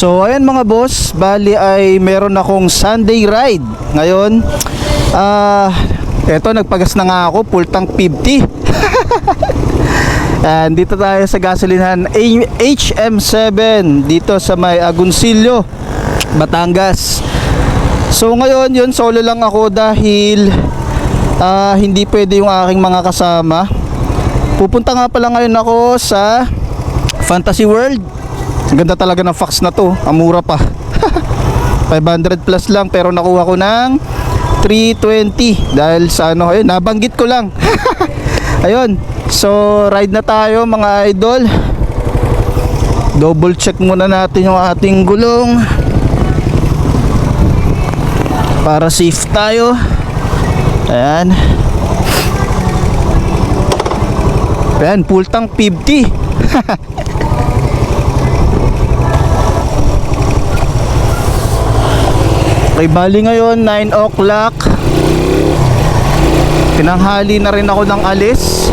So ayan mga boss, bali ay meron akong Sunday ride ngayon. Eto nagpagas na nga ako, full tank 50. And dito tayo sa gasolinahan HM7 dito sa may Agoncillo, Batangas. So ngayon yun, solo lang ako dahil hindi pwede yung aking mga kasama. Pupunta nga pala ngayon ako sa Fantasy World. Ang ganda talaga ng Fox na to, ang mura pa. 500 plus lang pero nakuha ko ng 320 dahil sa ano, ayun, nabanggit ko lang. Ayun, so ride na tayo mga idol. Double check muna natin yung ating gulong para safe tayo. Ayan. Ayan, full tank 50. Okay, bali ngayon 9 o'clock. Tinanghali na rin ako ng alis.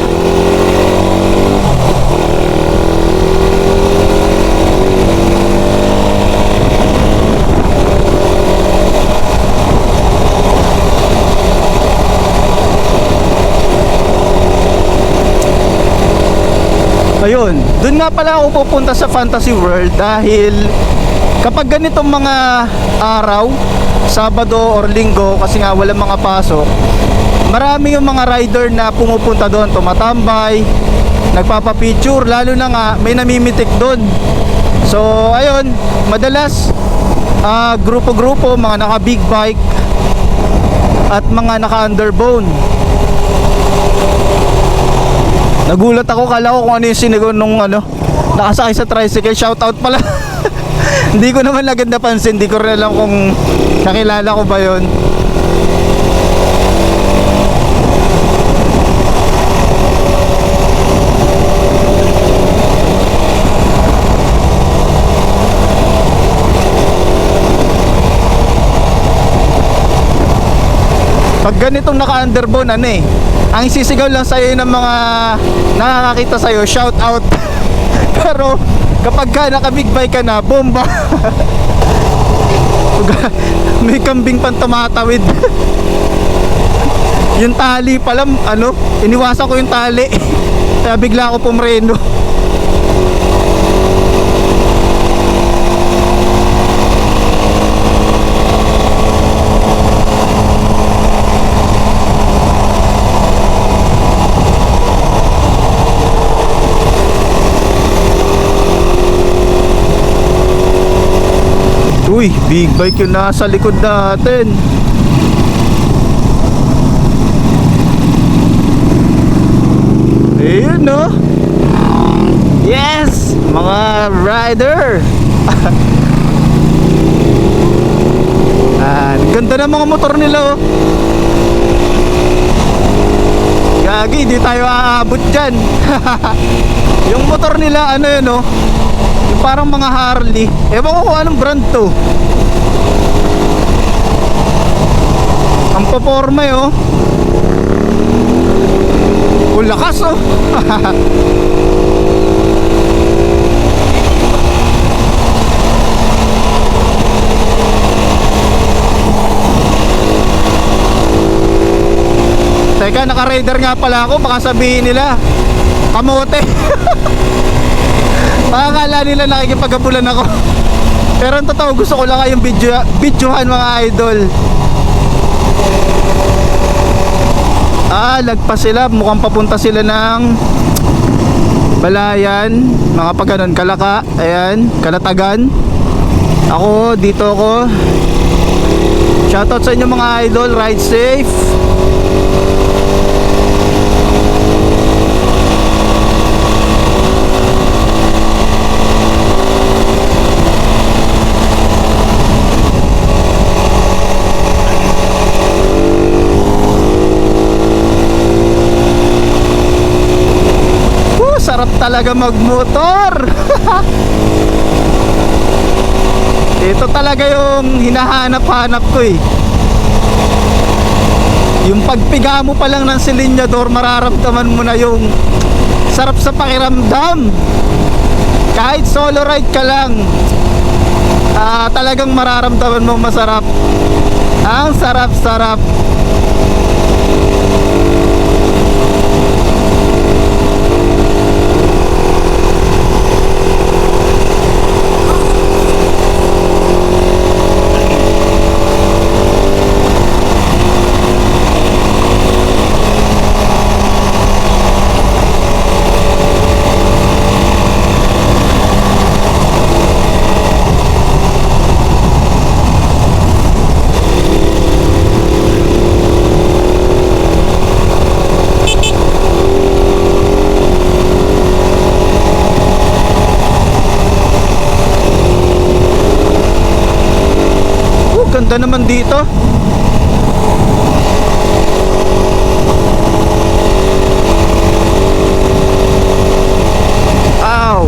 Ayun, dun nga pala ako pupunta sa Fantasy World dahil kapag ganitong mga araw, Sabado or Linggo, kasi nga walang mga pasok, marami yung mga rider na pumupunta doon, tumatambay, nagpapapicture, lalo na nga may namimitik doon. So ayun, madalas grupo-grupo, mga naka big bike at mga naka underbone. Nagulat ako, kala ko kung ano yung sinigaw nung nakasakay sa tricycle. Shoutout pala. Hindi ko naman agad napansin. Hindi ko rin alam kung nakilala ko ba yun. Pag ganitong naka-underbone, ang sisigaw lang sa'yo ng mga nakakakita sa'yo, shout out. Pero kapag ka naka-big bike ka na, bomba. May kambing pang tumatawid. Yung tali pala, iniwasan ko yung tali. Kaya bigla ako pumreno. Uy, big bike yung nasa likod natin. Ayun, no? Yes! Mga rider! Ganda ng mga motor nila, oh. Gagi, di tayo aabot dyan. Yung motor nila, yun, oh, yung parang mga Harley. Ewan ko kung anong brand to. Ang paporma, oh. Lakas, oh. Teka, naka-rider nga pala ako. Baka sabihin nila kamote. Baka akala nila nakikipagabulan ako. Pero ang totoo, gusto ko lang kayong videohan mga idol. Lagpas sila. Mukhang papunta sila ng Balayan, mga pagganon, Kalaka. Ayan, Kalatagan. Ako, dito ako. Shoutout sa inyo mga idol. Ride safe. Sarap talaga magmotor. Ito talaga yung hinahanap-hanap ko, eh. Yung pagpiga mo pa lang ng silinyador, mararamdaman mo na yung sarap sa pakiramdam. Kahit solo ride ka lang, Talagang mararamdaman mo masarap. Ang sarap-sarap. Ganda naman dito. Ow.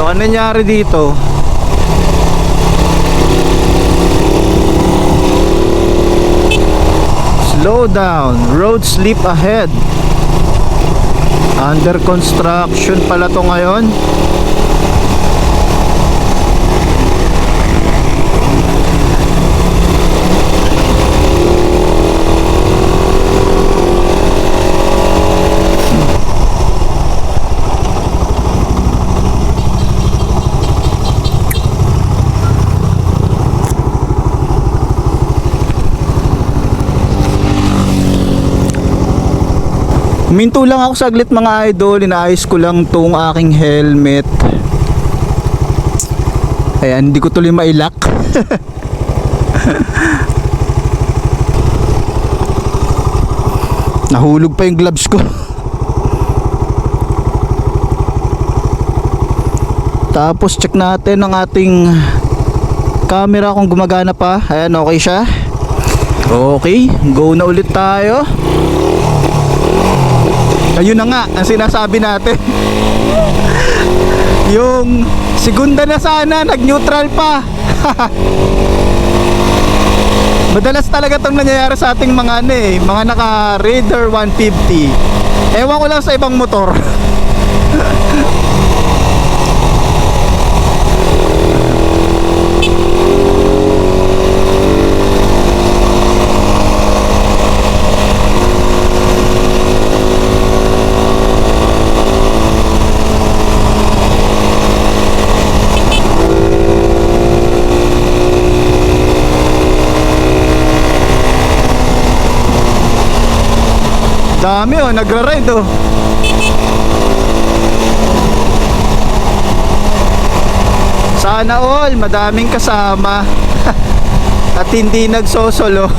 Ano nangyari dito? Slow down. Road sleep ahead. Under construction pala to ngayon. Huminto lang ako saglit mga idol, inaayos ko lang tong aking helmet. Ayan, hindi ko tuloy mailak. Nahulog pa yung gloves ko. Tapos check natin ang ating camera kung gumagana pa. Ayan, okay siya. Okay, go na ulit tayo. Ayun na nga ang sinasabi natin. Yung segunda na sana, nag-neutral pa. Madalas talaga itong nangyayari sa ating mga mga naka Raider 150. Ewan ko lang sa ibang motor. Dami nagra-ride Sana all madaming kasama at hindi nagsosolo.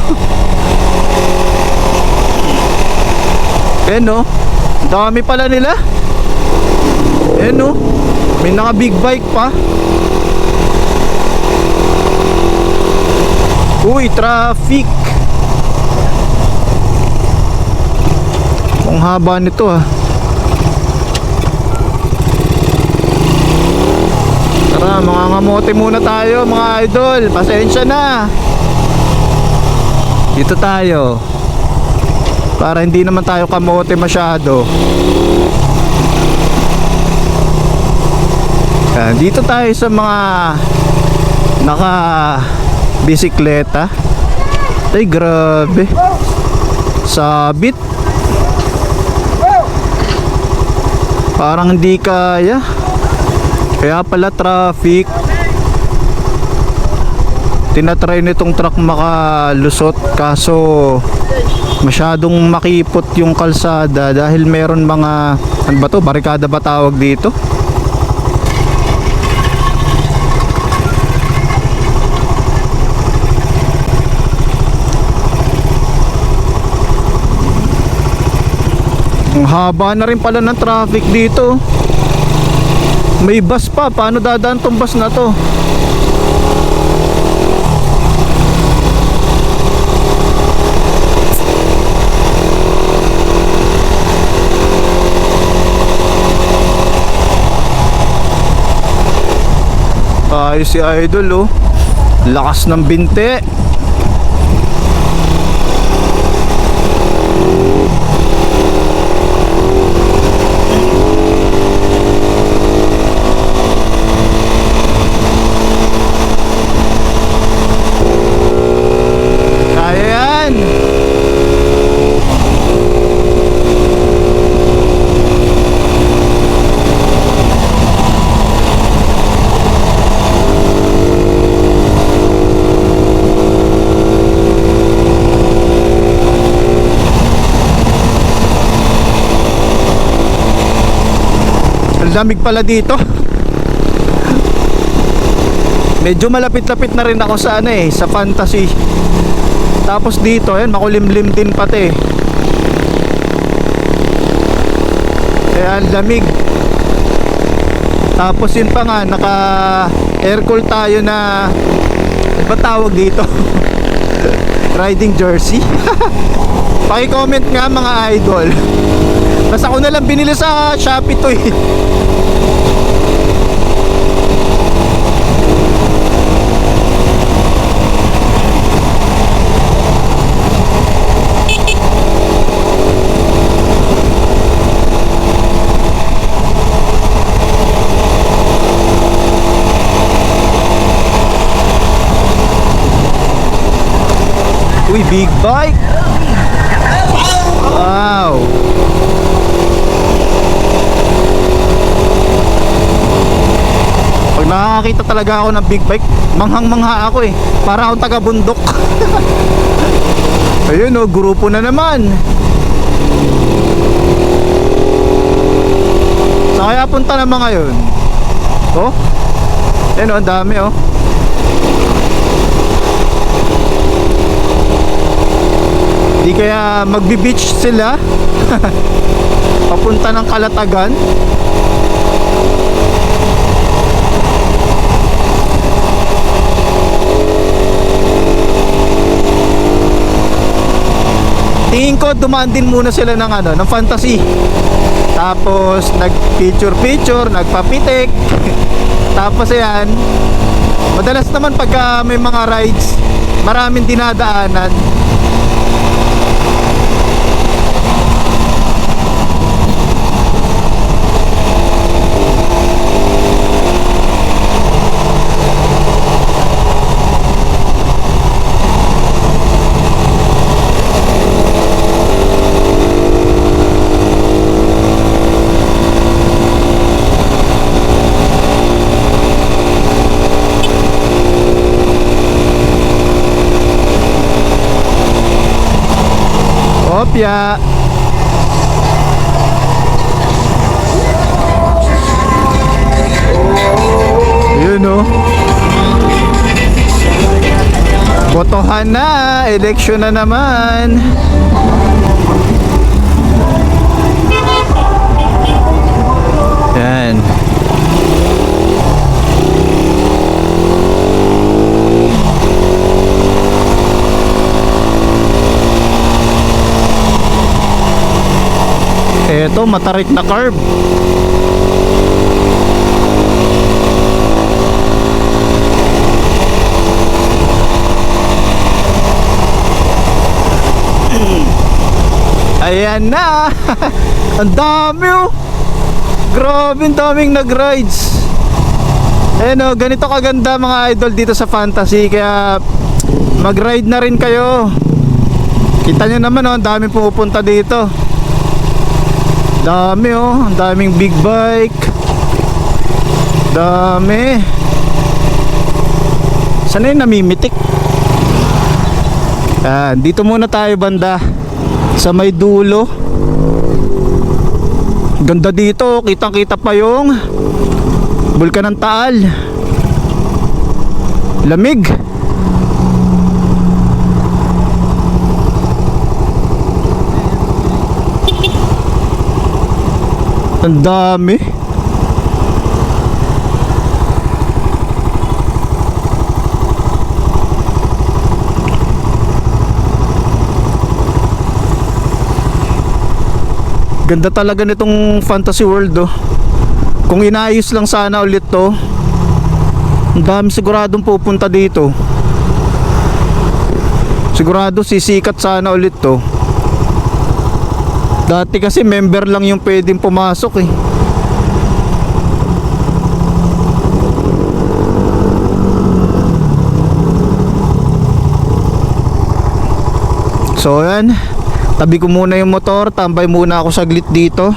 Ayan dami pala nila. Ayan may naka big bike pa. Uy, traffic. Ang haba nito Tara, mga ngamote muna tayo mga idol. Pasensya na. Dito tayo para hindi naman tayo kamote masyado. Dito tayo sa mga naka bisikleta. Ay grabe, sabit. Parang hindi kaya. Kaya pala traffic. Tinatry nitong truck makalusot, kaso masyadong makipot yung kalsada dahil meron mga ano ba to, barikada ba tawag dito? Ang haba na rin pala ng traffic dito. May bus pa. Paano dadaan tong bus na to? Ayos si Idol lakas ng binte. lamig pala dito. Medyo malapit-lapit na rin ako sa ano eh, sa Fantasy. Tapos dito, ayan, makulimlim din pati. Kaya ang lamig. Tapos yun pa nga, naka aircool tayo na, ba tawag dito? Riding jersey. Paki-comment nga mga idol. Basta ako na lang binili sa Shopee to eh. Uy, big bike. Wow. Pag nakakita talaga ako ng big bike, manghang-mangha ako eh. Para akong taga-bundok. Ayun oh, grupo na naman. Saan kaya punta naman ngayon? Oh, ayun oh, ang dami oh. Di kaya magbi-beach sila. Papunta ng Kalatagan. Tingin ko dumaan din muna sila ng ano, ng Fantasy. Tapos nag-picture, nagpapitik. Tapos ayan, madalas naman pagka may mga rides, maraming dinadaanan. Opya. Yun o. Botohan na. Election na naman. Yan. Eto, matarik na curb. Ayan na. Ang dami oh. Grabe, ang daming nag-rides. Ayan oh, ganito kaganda mga idol dito sa Fantasy. Kaya mag-ride na rin kayo. Kita nyo naman oh, ang daming pumupunta dito. Dami oh, ang daming big bike. Dami. Sana yung namimitik. Dito muna tayo banda sa may dulo. Ganda dito, kitang kita pa yung Bulkan ng Taal. Lamig. Ang dami. Ganda talaga nitong Fantasy World oh. Kung inayos lang sana ulit to, ang dami siguradong pupunta dito. Sigurado sisikat sana ulit to. Dati kasi member lang yung pwedeng pumasok eh. So yan, tabi ko muna yung motor, tambay muna ako saglit dito.